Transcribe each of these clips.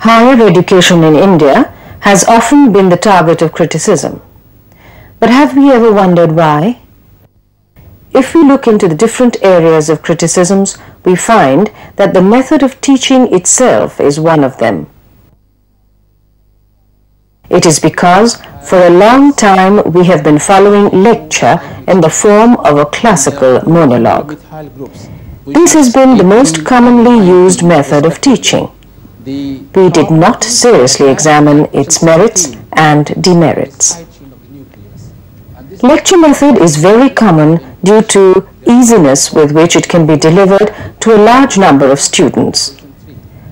Higher education in India has often been the target of criticism. But have we ever wondered why? If we look into the different areas of criticisms, we find that the method of teaching itself is one of them. It is because for a long time we have been following lecture in the form of a classical monologue. This has been the most commonly used method of teaching. We did not seriously examine its merits and demerits. Lecture method is very common due to easiness with which it can be delivered to a large number of students.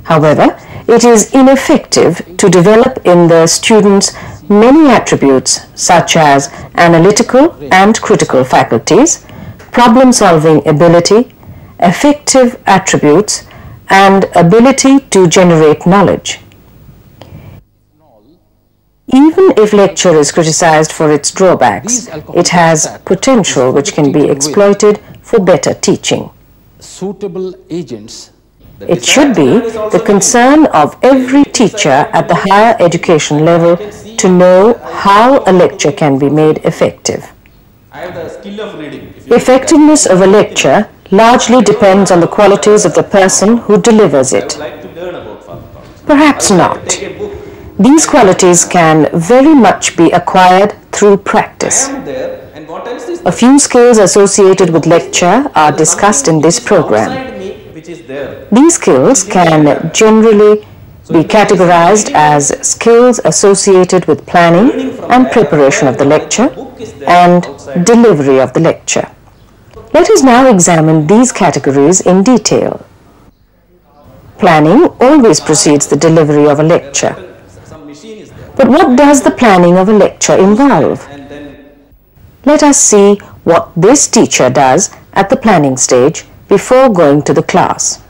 However, it is ineffective to develop in the students many attributes such as analytical and critical faculties, problem-solving ability, affective attributes, and ability to generate knowledge. Even if lecture is criticized for its drawbacks, it has potential which can be exploited for better teaching. Suitable agents. It should be the concern of every teacher at the higher education level to know how a lecture can be made effective. Effectiveness of a lecture largely depends on the qualities of the person who delivers it. Perhaps not. These qualities can very much be acquired through practice. A few skills associated with lecture are discussed in this program. These skills can generally be categorized as skills associated with planning and preparation of the lecture and delivery of the lecture. Let us now examine these categories in detail. Planning always precedes the delivery of a lecture. But what does the planning of a lecture involve? Let us see what this teacher does at the planning stage before going to the class.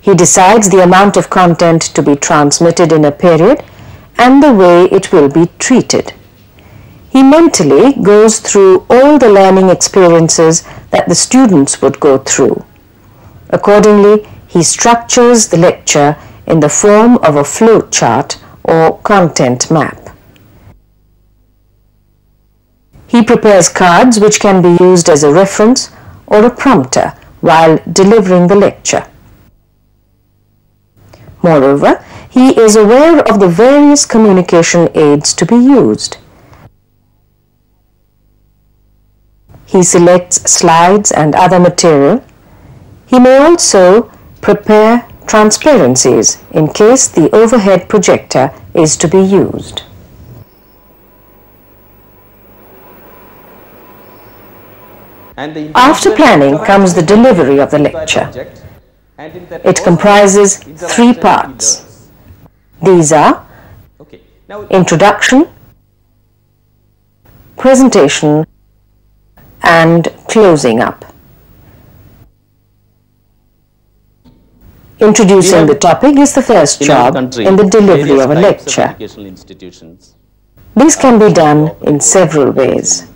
He decides the amount of content to be transmitted in a period and the way it will be treated. He mentally goes through all the learning experiences that the students would go through. Accordingly, he structures the lecture in the form of a flow chart or content map. He prepares cards which can be used as a reference or a prompter while delivering the lecture. Moreover, he is aware of the various communication aids to be used. He selects slides and other material. He may also prepare transparencies in case the overhead projector is to be used. After planning comes the delivery of the lecture. It comprises three parts. These are introduction, presentation, and closing up. Introducing the topic is the first job in the delivery of a lecture. This can be done in several ways.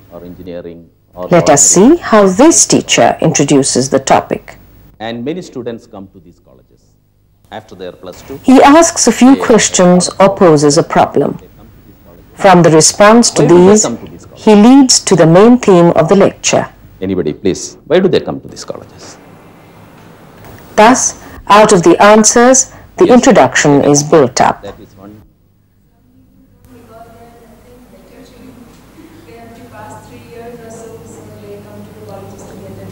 Let us see how this teacher introduces the topic. And many students come to these colleges after their +2. He asks a few questions or poses a problem. From the response to these, he leads to the main theme of the lecture. Anybody, please. Why do they come to these colleges? Thus, out of the answers, the introduction is built up. That is one.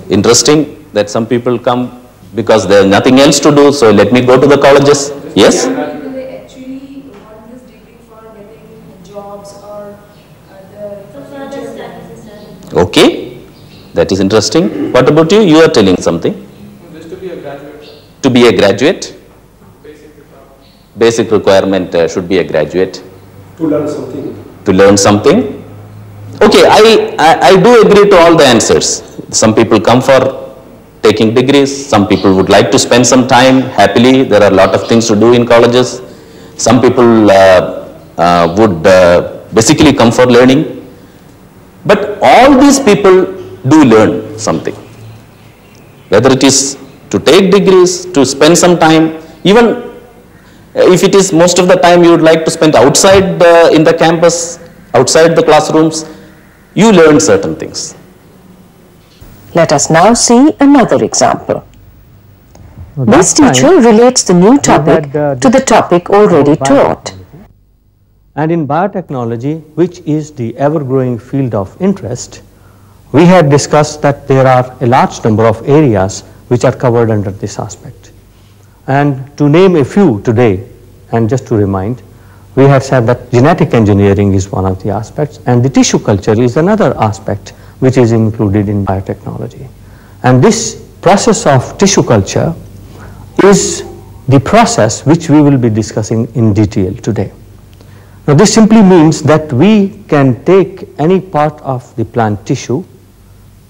Interesting that some people come because there is nothing else to do, so let me go to the colleges. Yes? They actually want this degree for getting jobs or further studies. Okay, that is interesting. What about you? You are telling something. Just to be a graduate. To be a graduate? Basic requirement. Basic requirement should be a graduate. To learn something. To learn something? Okay, I do agree to all the answers. Some people come for taking degrees, some people would like to spend some time happily. There are a lot of things to do in colleges. Some people would basically come for learning. But all these people do learn something. Whether it is to take degrees, to spend some time, even if it is most of the time you would like to spend outside in the campus, outside the classrooms, you learn certain things. Let us now see another example. This teacher relates the new topic to the topic already taught. And in biotechnology, which is the ever-growing field of interest, we had discussed that there are a large number of areas which are covered under this aspect. And to name a few today, and just to remind, we had said that genetic engineering is one of the aspects, and the tissue culture is another aspect which is included in biotechnology. And this process of tissue culture is the process which we will be discussing in detail today. Now this simply means that we can take any part of the plant tissue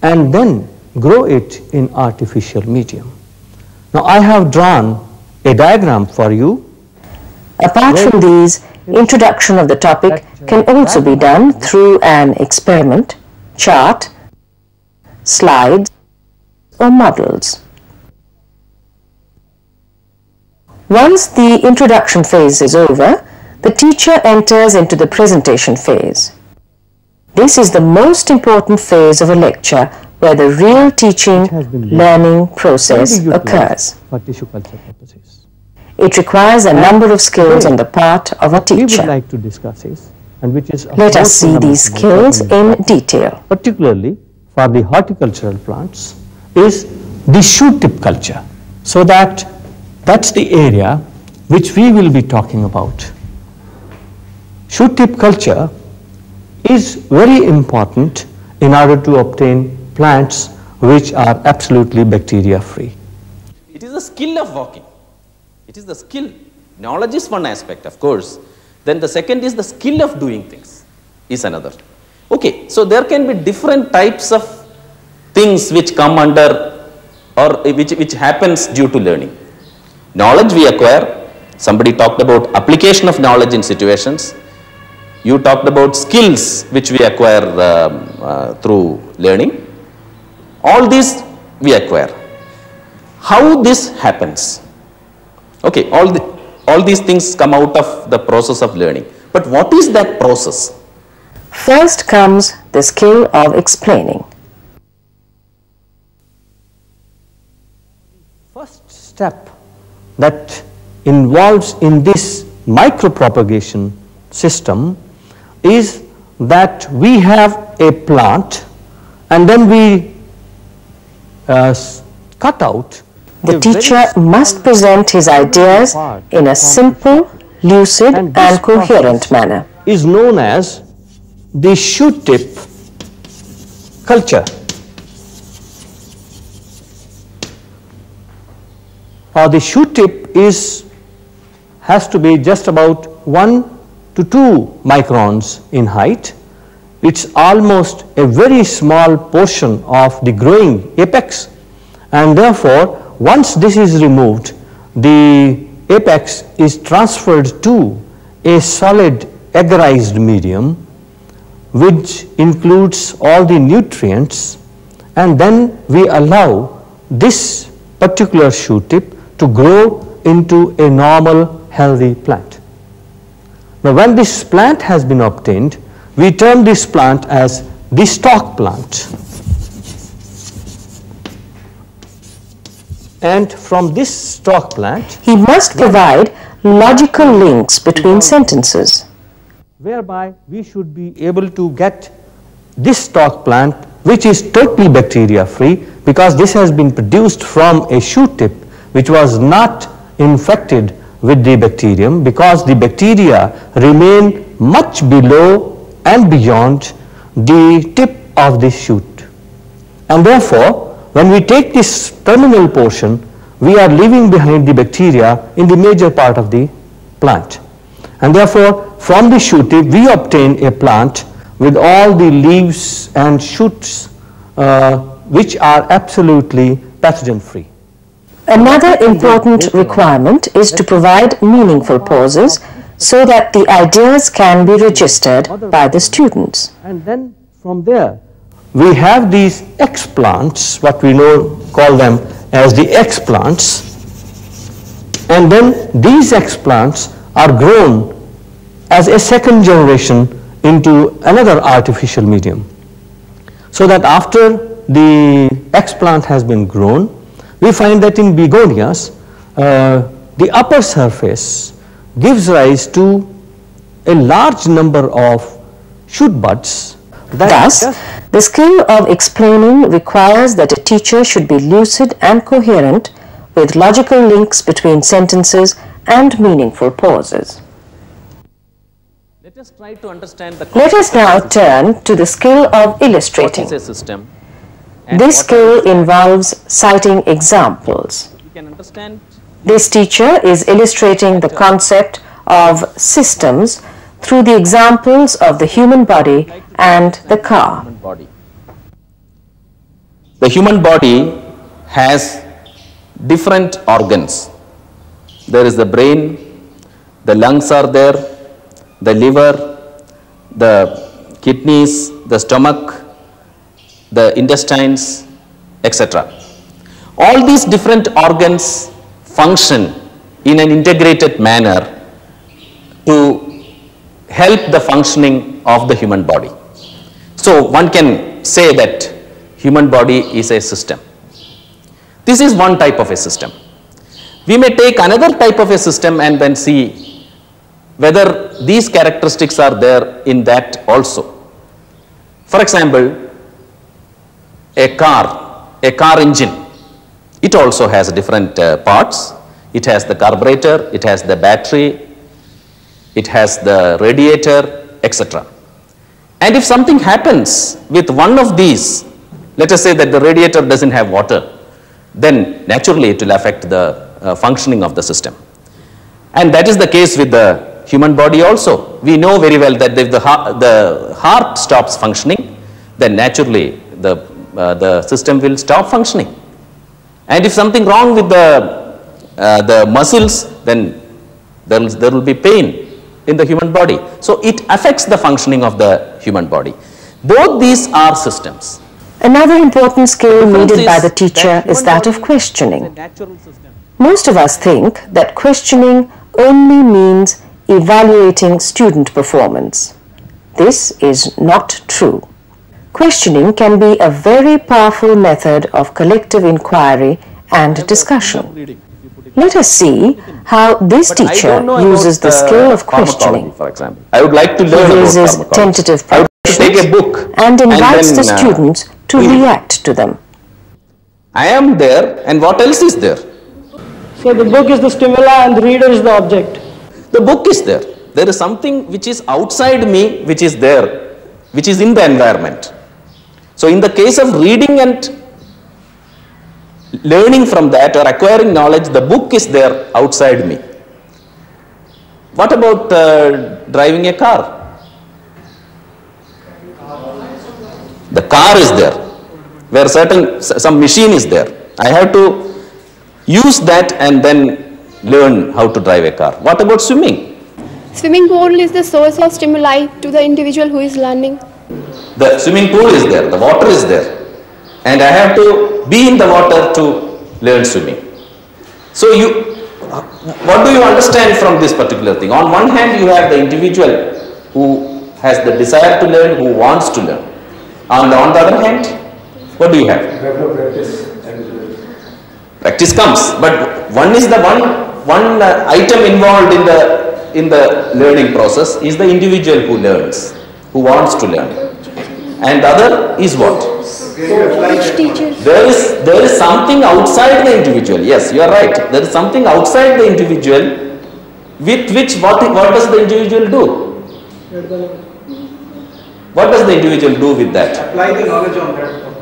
and then grow it in artificial medium. Now I have drawn a diagram for you. Apart from these, introduction of the topic can also be done through an experiment, chart, slides, or models. Once the introduction phase is over, the teacher enters into the presentation phase. This is the most important phase of a lecture where the real teaching, learning process occurs. For tissue culture purposes. It requires a number of skills on the part of a We would teacher. like to discuss is, and which is Let us see these skills in detail. particularly for the horticultural plants, is the shoot tip culture. So that's the area which we will be talking about. Shoot tip culture is very important in order to obtain plants which are absolutely bacteria free. It is the skill of walking. It is the skill. Knowledge is one aspect, of course. Then the second is the skill of doing things is another. Okay, so there can be different types of things which come under or which happens due to learning. Knowledge we acquire. Somebody talked about application of knowledge in situations. You talked about skills which we acquire through learning. All these we acquire. How this happens? Okay, all these things come out of the process of learning. But what is that process? First comes the skill of explaining. First step that involves in this micropropagation system is that we have a plant and then we cut out. The teacher must present his ideas in a simple, lucid and coherent manner. Is known as the shoot tip culture. The shoot tip has to be just about 1 to 2 microns in height. It's almost a very small portion of the growing apex, and therefore once this is removed, the apex is transferred to a solid agarized medium which includes all the nutrients, and then we allow this particular shoot tip to grow into a normal healthy plant. Now when this plant has been obtained, we term this plant as the stalk plant. And from this stock plant, he must provide logical links between sentences, whereby we should be able to get this stock plant, which is totally bacteria free, because this has been produced from a shoot tip which was not infected with the bacterium, because the bacteria remain much below and beyond the tip of this shoot. And therefore, when we take this terminal portion, we are leaving behind the bacteria in the major part of the plant. And therefore, from the shoot tip, we obtain a plant with all the leaves and shoots which are absolutely pathogen free. Another important requirement is to provide meaningful pauses so that the ideas can be registered by the students. And then from there, we have these explants, what we call them as the explants, and then these explants are grown as a second generation into another artificial medium. So that after the explant has been grown, we find that in begonias, the upper surface gives rise to a large number of shoot buds. Thus, the skill of explaining requires that a teacher should be lucid and coherent with logical links between sentences and meaningful pauses. Let us try to understand the Let us now turn to the skill of illustrating. what is a system. This skill involves citing examples. You can understand This teacher is illustrating the concept of systems through the examples of the human body and the car. human body. The human body has different organs. There is the brain, the lungs are there, the liver, the kidneys, the stomach, the intestines, etc. All these different organs function in an integrated manner to help the functioning of the human body. So one can say that human body is a system. This is one type of a system. We may take another type of a system and then see whether these characteristics are there in that also. For example, a car engine, it also has different parts. It has the carburetor, it has the battery, it has the radiator, etc. And if something happens with one of these, let us say that the radiator doesn't have water, then naturally it will affect the functioning of the system. And that is the case with the human body also. We know very well that if the heart stops functioning, then naturally the system will stop functioning. And if something wrong with the muscles, then there will be pain in the human body. So it affects the functioning of the human body. Both these are systems. Another important skill needed by the teacher is that of questioning. Most of us think that questioning only means evaluating student performance. This is not true. Questioning can be a very powerful method of collective inquiry and discussion. Let us see how this teacher uses the skill of questioning. For example, I would like to learn He raises about tentative I would take a propositions book and invites then, the students to react to them. I am there, and what else is there? So the book is the stimuli and the reader is the object. The book is there. There is something which is outside me, which is there, which is in the environment. So in the case of reading and learning from that or acquiring knowledge, the book is there outside me. What about driving a car? The car is there, where some machine is there. I have to use that and then learn how to drive a car. What about swimming? Swimming pool is the source of stimuli to the individual who is learning. The swimming pool is there, the water is there, and I have to be in the water to learn swimming. So what do you understand from this particular thing? On one hand, you have the individual who has the desire to learn, who wants to learn. On the other hand, what do you have? Practice comes, but one is the one item involved in the learning process is the individual who learns, who wants to learn, and the other is what? There is something outside the individual. Yes, you are right. There is something outside the individual with which what does the individual do? What does the individual do with that? Apply the knowledge on that object.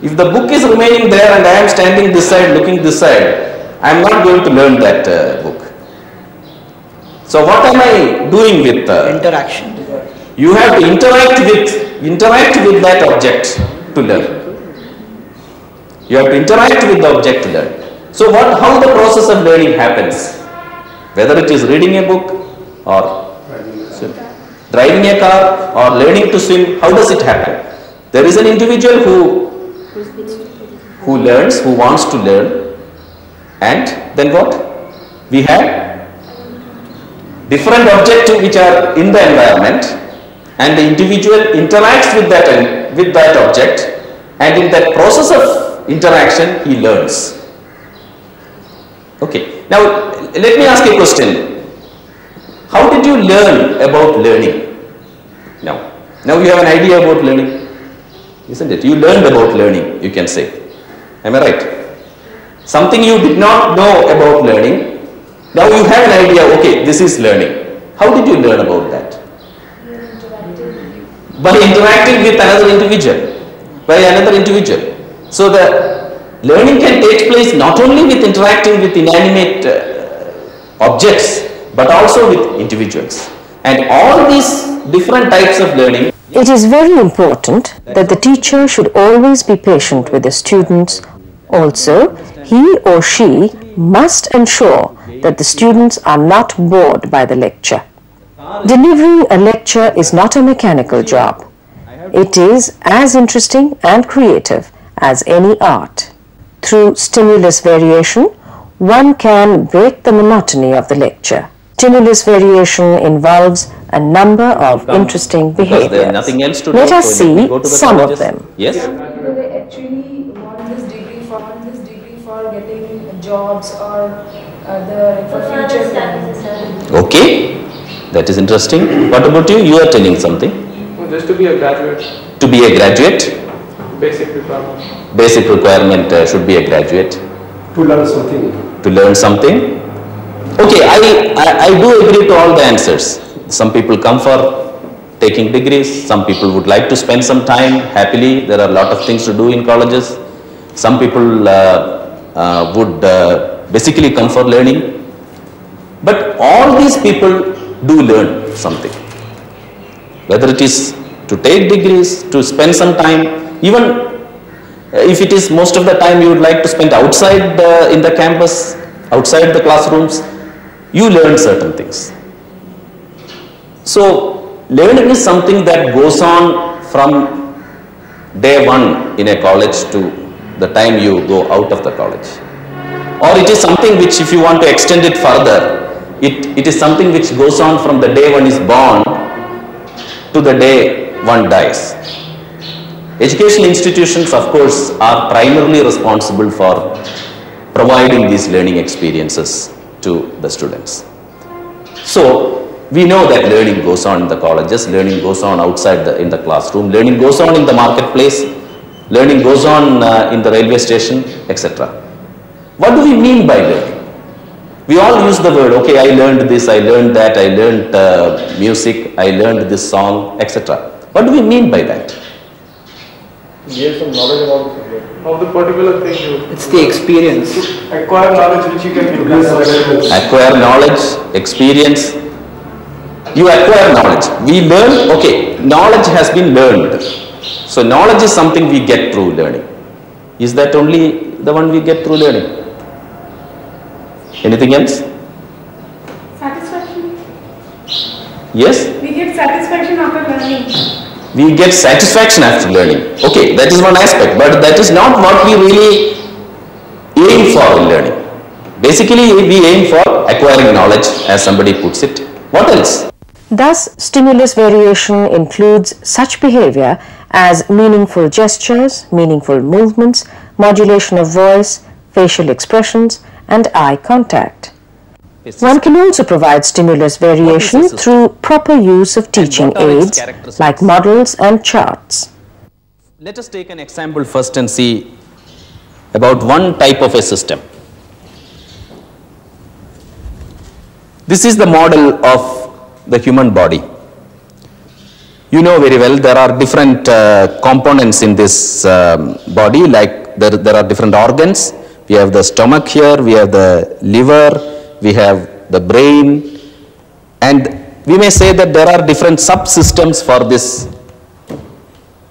If the book is remaining there and I am standing this side, looking this side, I am not going to learn that book. So what am I doing with interaction? You have to interact with that object to learn. You have to interact with the object to learn. So how the process of learning happens? Whether it is reading a book or driving a car or learning to swim, how does it happen? There is an individual who learns, who wants to learn, and then what? We have different objects which are in the environment, and the individual interacts with that object, and in that process of interaction he learns. Okay, now let me ask a question. How did you learn about learning? Now you have an idea about learning, isn't it? You learned about learning, you can say. Am I right? Something you did not know about learning, now you have an idea, okay, this is learning. How did you learn about that? By interacting with another individual. So the learning can take place not only with interacting with inanimate objects, but also with individuals. And all these different types of learning. It is very important that the teacher should always be patient with the students. Also, he or she must ensure that the students are not bored by the lecture. Delivering a lecture is not a mechanical job. It is as interesting and creative as any art. Through stimulus variation, one can break the monotony of the lecture. Stimulus variation involves a number of interesting behaviors. Let us see some of them. Yes? Do they actually want this degree for getting jobs or for future planning? Okay, that is interesting. What about you? You are telling something. No, just to be a graduate. To be a graduate? Basic requirement. Basic requirement should be a graduate. To learn something. To learn something? Okay, I do agree to all the answers. Some people come for taking degrees, some people would like to spend some time happily. There are a lot of things to do in colleges. Some people would basically come for learning. But all these people do learn something. Whether it is to take degrees, to spend some time, even if it is most of the time you would like to spend outside in the campus, outside the classrooms, you learn certain things. So learning is something that goes on from day one in a college to the time you go out of the college. Or it is something which, if you want to extend it further, it is something which goes on from the day one is born to the day one dies. Educational institutions, of course, are primarily responsible for providing these learning experiences to the students. So we know that learning goes on in the colleges, learning goes on outside in the classroom, learning goes on in the marketplace, learning goes on in the railway station, etc. What do we mean by learning? We all use the word, okay, I learned this, I learned that, I learned music, I learned this song, etc. What do we mean by that? Gain some knowledge about the subject. Of the particular thing you... It's the experience. Acquire knowledge which you can utilize. Acquire knowledge, experience. You acquire knowledge. We learn, okay, knowledge has been learned. So knowledge is something we get through learning. Is that only the one we get through learning? Anything else? Satisfaction. Yes? We get satisfaction after learning. We get satisfaction after learning. Okay, that is one aspect, but that is not what we really aim for in learning. Basically, we aim for acquiring knowledge, as somebody puts it. What else? Thus, stimulus variation includes such behavior as meaningful gestures, meaningful movements, modulation of voice, facial expressions, and eye contact. One can also provide stimulus variation through proper use of teaching aids like models and charts. Let us take an example first and see about one type of a system. This is the model of the human body. You know very well there are different components in this body, like there are different organs. We have the stomach here, we have the liver, we have the brain, and we may say that there are different subsystems for this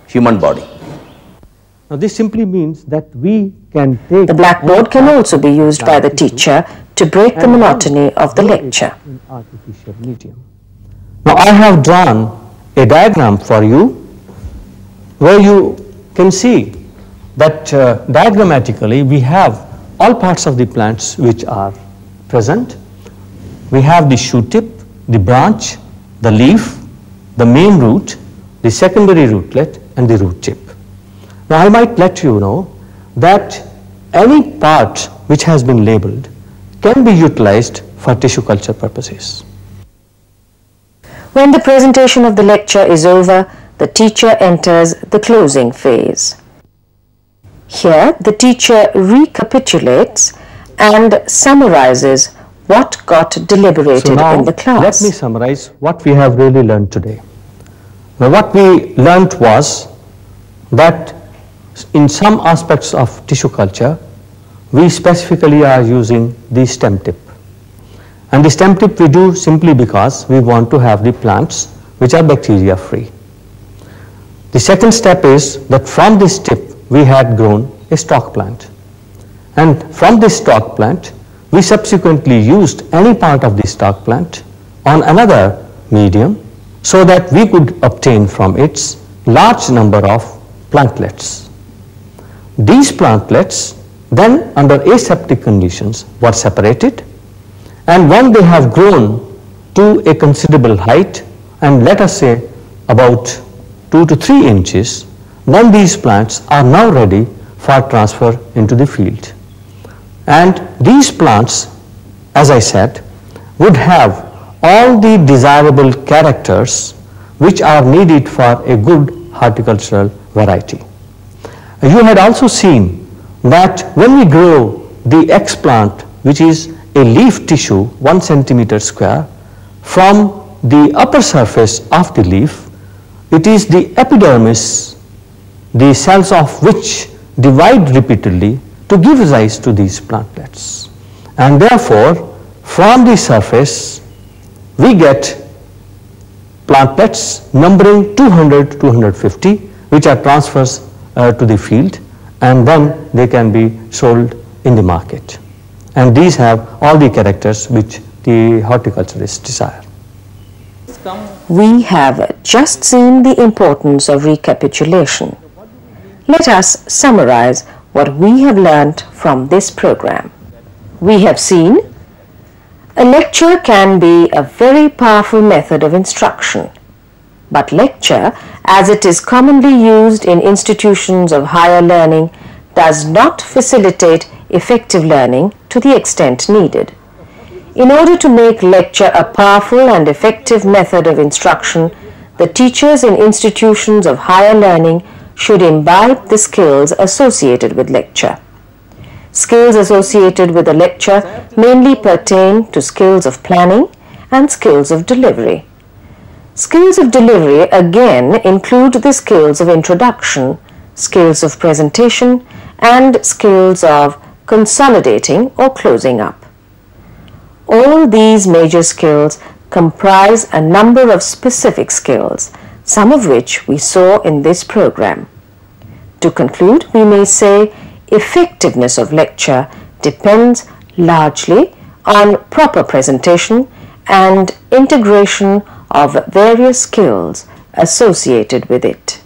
human body. Now this simply means that we can take... The blackboard can also be used by the teacher to break the monotony of the lecture. In artificial medium. Now I have drawn a diagram for you where you can see that diagrammatically we have all parts of the plants which are present. We have the shoot tip, the branch, the leaf, the main root, the secondary rootlet, and the root tip. Now I might let you know that any part which has been labeled can be utilized for tissue culture purposes. When the presentation of the lecture is over, the teacher enters the closing phase. Here, the teacher recapitulates and summarizes what got deliberated in the class. Let me summarize what we have really learned today. Now, what we learned was that in some aspects of tissue culture, we specifically are using the stem tip. And the stem tip we do simply because we want to have the plants which are bacteria free. The second step is that from this tip we had grown a stock plant. And from this stock plant, we subsequently used any part of the stock plant on another medium so that we could obtain from its large number of plantlets. These plantlets then under aseptic conditions were separated, and when they have grown to a considerable height, and let us say about 2 to 3 inches, then these plants are now ready for transfer into the field. And these plants, as I said, would have all the desirable characters which are needed for a good horticultural variety. You had also seen that when we grow the X plant, which is a leaf tissue 1 centimeter square, from the upper surface of the leaf, it is the epidermis, the cells of which divide repeatedly to give rise to these plantlets. And therefore, from the surface, we get plantlets numbering 200 to 250, which are transferred to the field, and then they can be sold in the market. And these have all the characters which the horticulturists desire. We have just seen the importance of recapitulation. Let us summarize what we have learnt from this program. We have seen a lecture can be a very powerful method of instruction, but lecture, as it is commonly used in institutions of higher learning, does not facilitate effective learning to the extent needed. In order to make lecture a powerful and effective method of instruction, the teachers in institutions of higher learning should imbibe the skills associated with lecture. Skills associated with a lecture mainly pertain to skills of planning and skills of delivery. Skills of delivery again include the skills of introduction, skills of presentation, and skills of consolidating or closing up. All these major skills comprise a number of specific skills, some of which we saw in this program. To conclude, we may say effectiveness of lecture depends largely on proper presentation and integration of various skills associated with it.